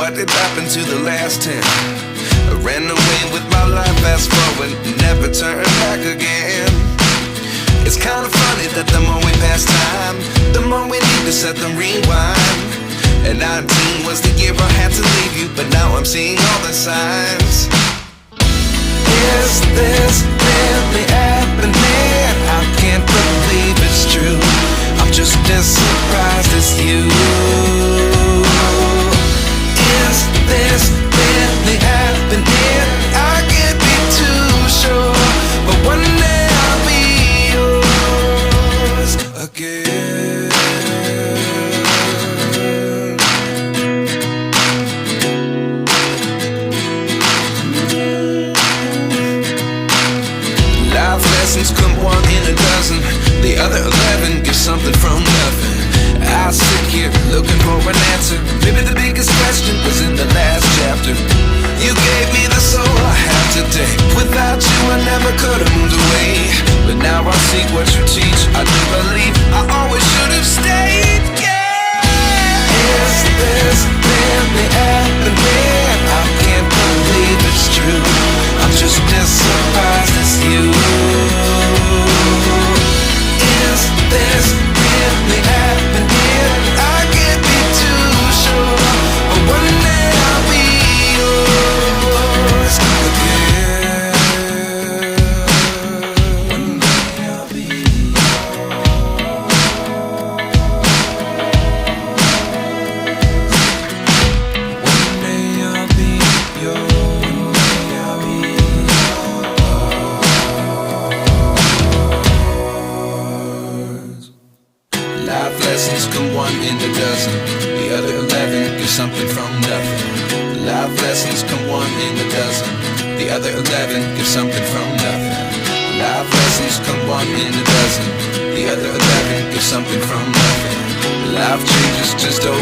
what did happen to the last 10? I ran away with my life, fast forward, never turn back again. It's kind of funny that the more we pass time, the more we need to set them rewind. And 19 was the year I had to leave you, but now I'm seeing all the signs. Is this really happening? I can't believe it's true. I'm just as surprised as you. Is this really happening? I can't be too sure, but one day I'll be yours again. Life lessons come one in a dozen. The other 11 give something from nothing. I sit here looking for an answer. Maybe the biggest question was in the last chapter. You gave me the soul I have today. Without you I never could have moved away. But now I see what you teach. I do believe I always should have stayed. Yeah. Is this really happening? I can't believe it's true. I'm just as surprised as you. Is this really happening? I can't be too sure, but one day I'll be yours again. One day I'll be yours. One day I'll be yours. One day I'll be yours. Life lessons come one in a dozen. The other 11 give something from nothing. Life lessons come one in a dozen. The other 11 give something from nothing. Life lessons come one in a dozen. The other 11 give something from nothing. Life changes just over.